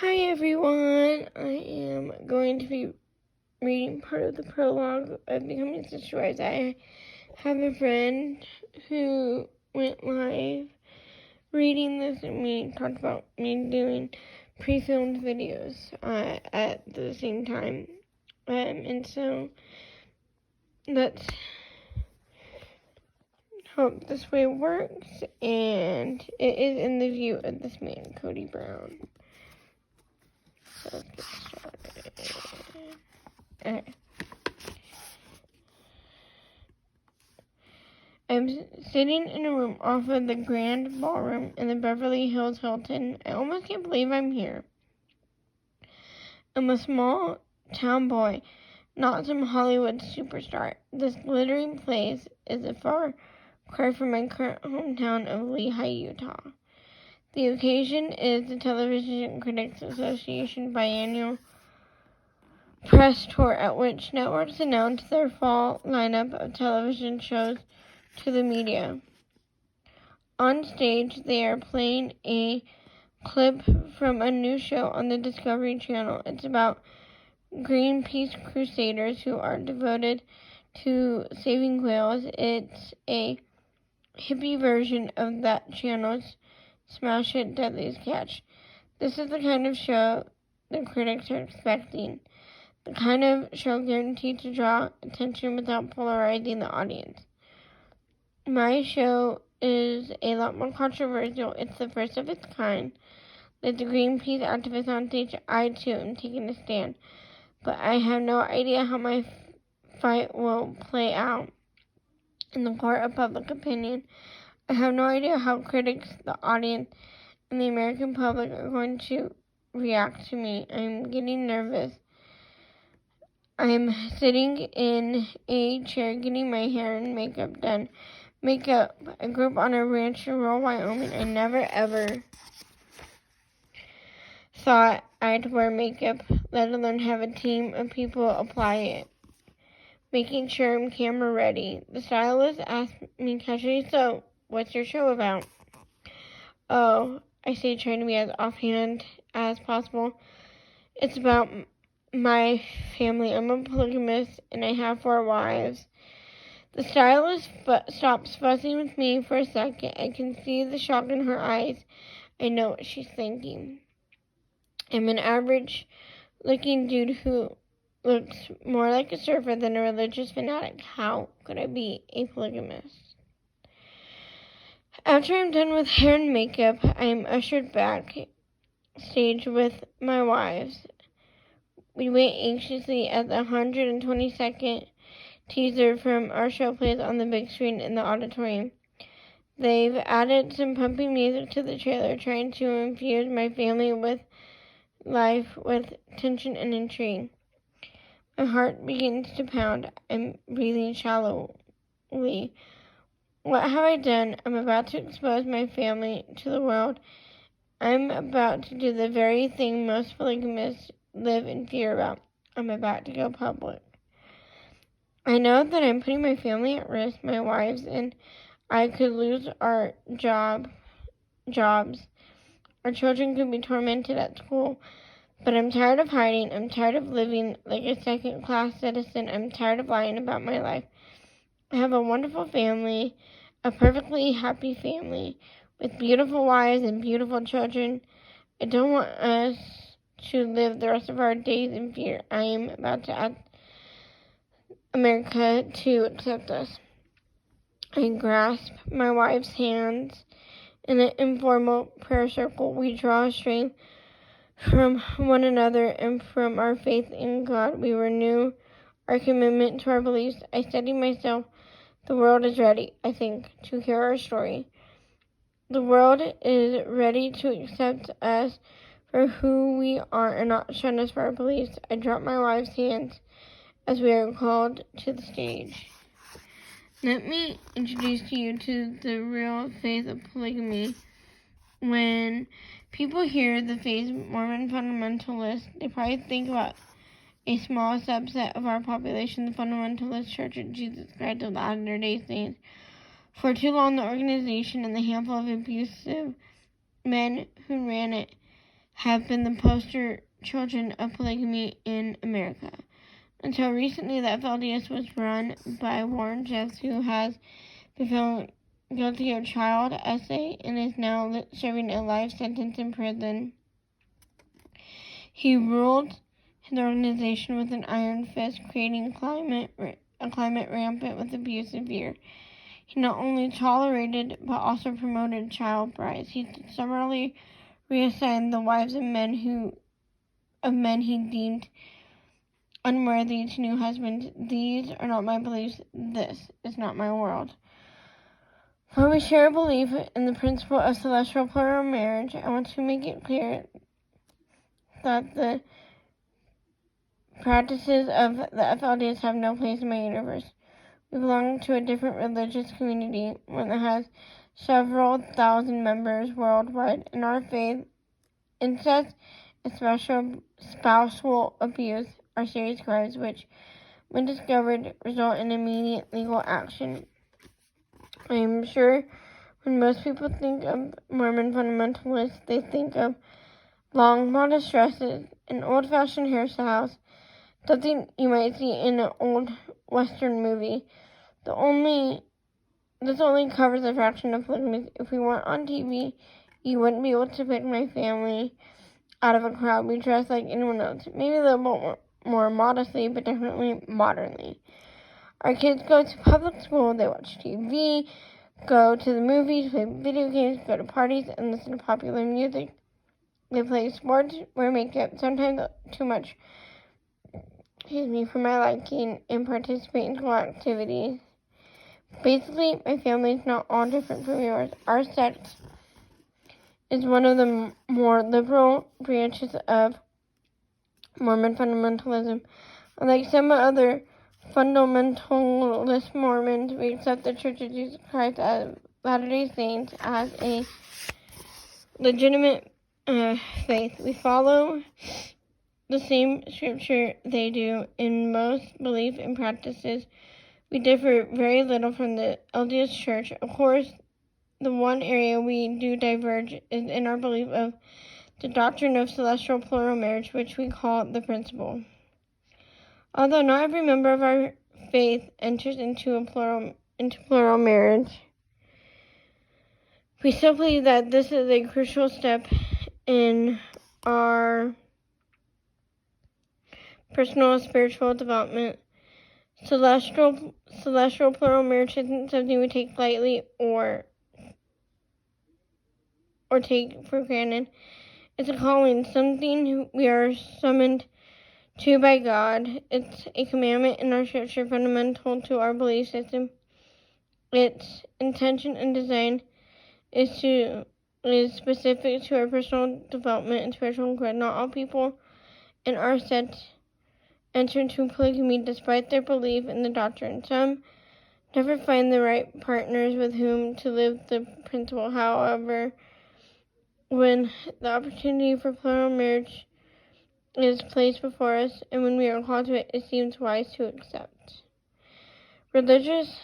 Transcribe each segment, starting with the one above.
Hi everyone, I am going to be reading part of the prologue of Becoming Sister-Wives. I have a friend who went live reading this and we talked about me doing pre-filmed videos at the same time. And so let's hope this way works, and it is in the view of this man, Cody Brown. So let's get started. Okay. I'm sitting in a room off of the Grand Ballroom in the Beverly Hills Hilton. I almost can't believe I'm here. I'm a small town boy, not some Hollywood superstar. This glittering place is a far cry from my current hometown of Lehi, Utah. The occasion is the Television Critics Association biennial press tour, at which networks announce their fall lineup of television shows to the media. On stage, they are playing a clip from a new show on the Discovery Channel. It's about Greenpeace crusaders who are devoted to saving whales. It's a hippie version of that channel's Smash It, Deadliest Catch. This is the kind of show the critics are expecting. The kind of show guaranteed to draw attention without polarizing the audience. My show is a lot more controversial. It's the first of its kind. Like the Greenpeace activists on stage, I too am taking a stand. But I have no idea how my fight will play out in the court of public opinion. I have no idea how critics, the audience, and the American public are going to react to me. I'm getting nervous. I'm sitting in a chair getting my hair and makeup done. Makeup. I grew up on a ranch in rural Wyoming. I never ever thought I'd wear makeup, let alone have a team of people apply it. Making sure I'm camera ready. The stylist asked me casually, "So, what's your show about?" "Oh," I say, trying to be as offhand as possible. "It's about my family. I'm a polygamist and I have 4 wives." The stylist stops fussing with me for a second. I can see the shock in her eyes. I know what she's thinking. I'm an average-looking dude who looks more like a surfer than a religious fanatic. How could I be a polygamist? After I'm done with hair and makeup, I'm ushered backstage with my wives. We wait anxiously as the 122nd teaser from our show plays on the big screen in the auditorium. They've added some pumping music to the trailer, trying to infuse my family with life, with tension and intrigue. My heart begins to pound. I'm breathing shallowly. What have I done? I'm about to expose my family to the world. I'm about to do the very thing most polygamists live in fear about. I'm about to go public. I know that I'm putting my family at risk, my wives, and I could lose our jobs. Our children could be tormented at school. But I'm tired of hiding. I'm tired of living like a second-class citizen. I'm tired of lying about my life. I have a wonderful family, a perfectly happy family, with beautiful wives and beautiful children. I don't want us to live the rest of our days in fear. I am about to ask America to accept us. I grasp my wife's hands in an informal prayer circle. We draw strength from one another and from our faith in God. We renew our commitment to our beliefs. I steady myself. The world is ready, I think, to hear our story. The world is ready to accept us for who we are and not shun us for our beliefs. I drop my wife's hands as we are called to the stage. Let me introduce to you to the real faith of polygamy. When people hear the phrase Mormon fundamentalist, they probably think about a small subset of our population, the Fundamentalist Church of Jesus Christ of Latter-day Saints. For too long, the organization and the handful of abusive men who ran it have been the poster children of polygamy in America. Until recently, the FLDS was run by Warren Jeffs, who has been found guilty of child essay and is now serving a life sentence in prison. He ruled his organization with an iron fist, creating a climate rampant with abuse of year. He not only tolerated but also promoted child brides. He summarily reassigned the wives of men he deemed unworthy to new husbands. These are not my beliefs. This is not my world. While we share a belief in the principle of celestial plural marriage, I want to make it clear that the practices of the FLDS have no place in my universe. We belong to a different religious community, one that has several thousand members worldwide. In our faith, incest and spousal abuse are serious crimes which, when discovered, result in immediate legal action. I am sure when most people think of Mormon fundamentalists, they think of long, modest dresses and old-fashioned hairstyles, something you might see in an old Western movie. This only covers a fraction of polygamy. If we weren't on TV, you wouldn't be able to pick my family out of a crowd. We dress like anyone else, maybe a little more modestly, but definitely modernly. Our kids go to public school, they watch TV, go to the movies, play video games, go to parties, and listen to popular music. They play sports, wear makeup, sometimes too much, for my liking, and participate in school activities. Basically, my family is not all different from yours. Our sect is one of the more liberal branches of Mormon fundamentalism. Unlike some other fundamentalist Mormons, we accept the Church of Jesus Christ of Latter-day Saints as a legitimate faith. We follow the same scripture they do in most belief and practices. We differ very little from the LDS Church. Of course, the one area we do diverge is in our belief of the doctrine of celestial plural marriage, which we call the principle. Although not every member of our faith enters into plural marriage, we still believe that this is a crucial step in our personal and spiritual development. Celestial plural marriage isn't something we take lightly or take for granted. It's a calling, something we are summoned to by God. It's a commandment in our scripture fundamental to our belief system. Its intention and design is specific to our personal development and spiritual growth. Not all people in our sect enter into polygamy despite their belief in the doctrine. Some never find the right partners with whom to live the principle. However, when the opportunity for plural marriage is placed before us, and when we are called to it, it seems wise to accept. Religious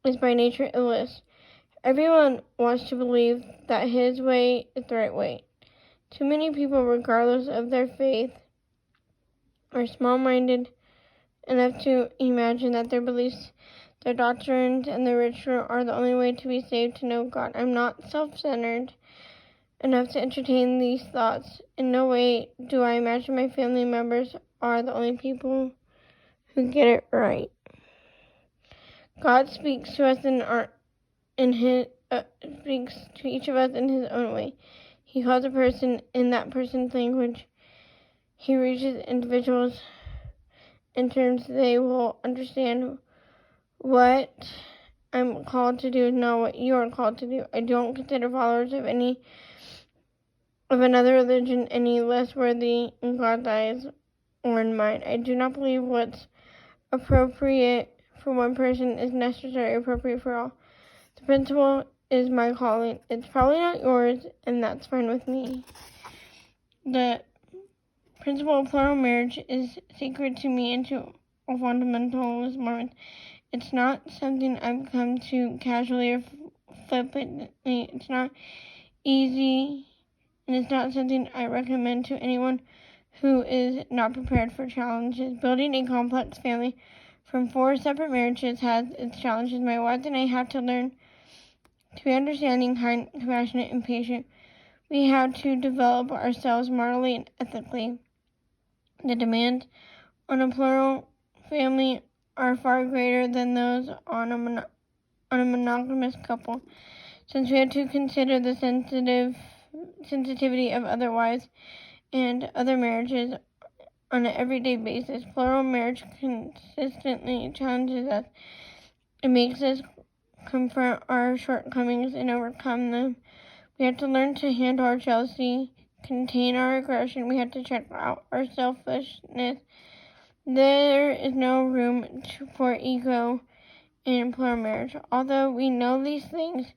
is by nature illust. Everyone wants to believe that his way is the right way. Too many people, regardless of their faith, are small-minded enough to imagine that their beliefs, their doctrines, and their ritual are the only way to be saved, to know God. I'm not self-centered enough to entertain these thoughts. In no way do I imagine my family members are the only people who get it right. God speaks to us speaks to each of us in His own way. He calls a person in that person's language. He reaches individuals in terms they will understand. What I'm called to do is not what you are called to do. I don't consider followers of another religion any less worthy in God's eyes or in mine. I do not believe what's appropriate for one person is necessarily appropriate for all. The principle is my calling. It's probably not yours, and that's fine with me. The principle of plural marriage is sacred to me and to all fundamentalist Mormons. It's not something I've come to casually or flippantly. It's not easy and it's not something I recommend to anyone who is not prepared for challenges. Building a complex family from 4 separate marriages has its challenges. My wife and I have to learn to be understanding, kind, compassionate, and patient. We have to develop ourselves morally and ethically. The demands on a plural family are far greater than those on a monogamous couple, since we have to consider the sensitivity of other wives and other marriages on an everyday basis. Plural marriage consistently challenges us. It makes us confront our shortcomings and overcome them. We have to learn to handle our jealousy, contain our aggression. We have to check out our selfishness. There is no room for ego in plural marriage. Although we know these things,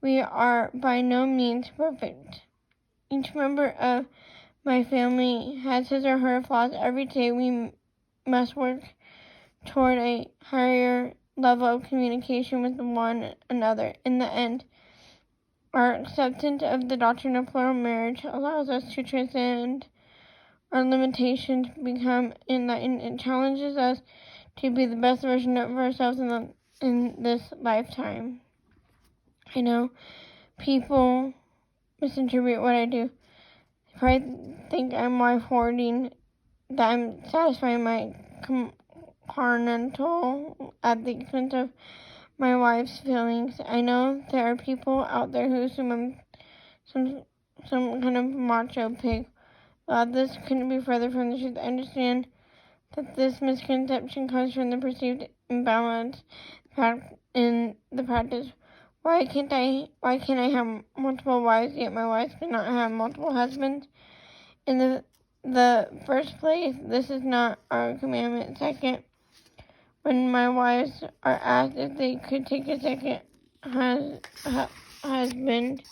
we are by no means perfect. Each member of my family has his or her flaws. Every day we must work toward a higher level of communication with one another. In the end, our acceptance of the doctrine of plural marriage allows us to transcend our limitations, become enlightened. It challenges us to be the best version of ourselves in this lifetime. I know people misinterpret what I do. They probably think I'm wife hoarding, that I'm satisfying my carnal at the expense of my wife's feelings. I know there are people out there who assume I'm some kind of macho pig. Well, this couldn't be further from the truth. I understand that this misconception comes from the perceived imbalance in the practice. Why can't I have multiple wives, yet my wife cannot have multiple husbands? In the first place, this is not our commandment. Second, when my wives are asked if they could take a second husband,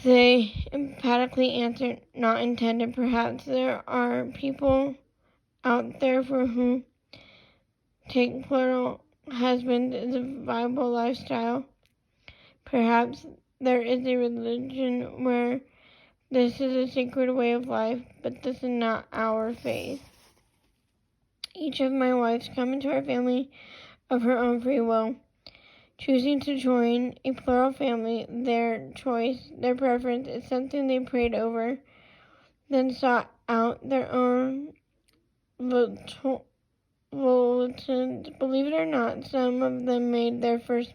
they emphatically answer, not intended. Perhaps there are people out there for whom take plural husbands is a viable lifestyle. Perhaps there is a religion where this is a sacred way of life, but this is not our faith. Each of my wives come into our family of her own free will, choosing to join a plural family. Their choice, their preference, is something they prayed over, then sought out their own volitions. Believe it or not, some of them made the first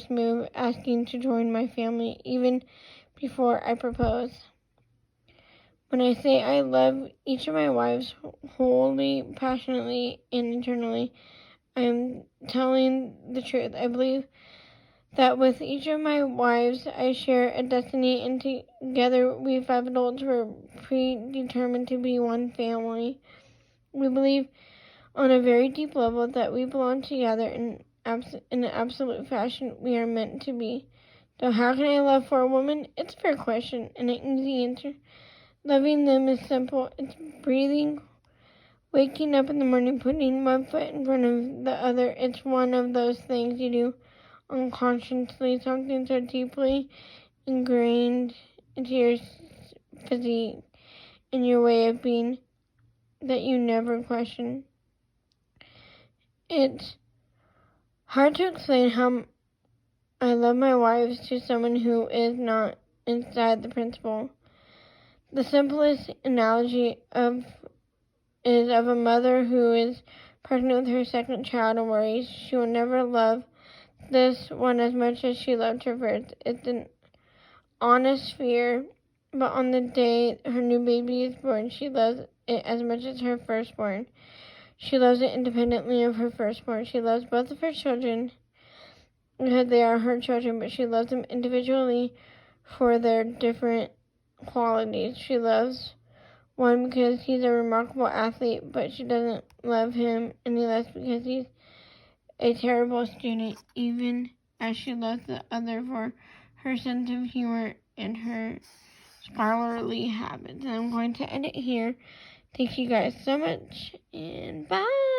move, asking to join my family even before I proposed. When I say I love each of my wives wholly, passionately, and eternally, I am telling the truth. I believe that with each of my wives I share a destiny, and together we 5 adults were predetermined to be one family. We believe on a very deep level that we belong together in an absolute fashion. We are meant to be. So how can I love for a woman? It's a fair question and an easy answer. Loving them is simple. It's breathing, waking up in the morning, putting one foot in front of the other. It's one of those things you do unconsciously, something so deeply ingrained into your physique and your way of being that you never question. It's hard to explain how I love my wives to someone who is not inside the principle. The simplest analogy is of a mother who is pregnant with her second child and worries she will never love this one as much as she loved her first. It's an honest fear, but on the day her new baby is born, she loves it as much as her firstborn. She loves it independently of her firstborn. She loves both of her children because they are her children, but she loves them individually for their different qualities. She loves one because he's a remarkable athlete, but she doesn't love him any less because he's a terrible student, even as she loves the other for her sense of humor and her scholarly habits. And I'm going to end it here. Thank you guys so much, and bye!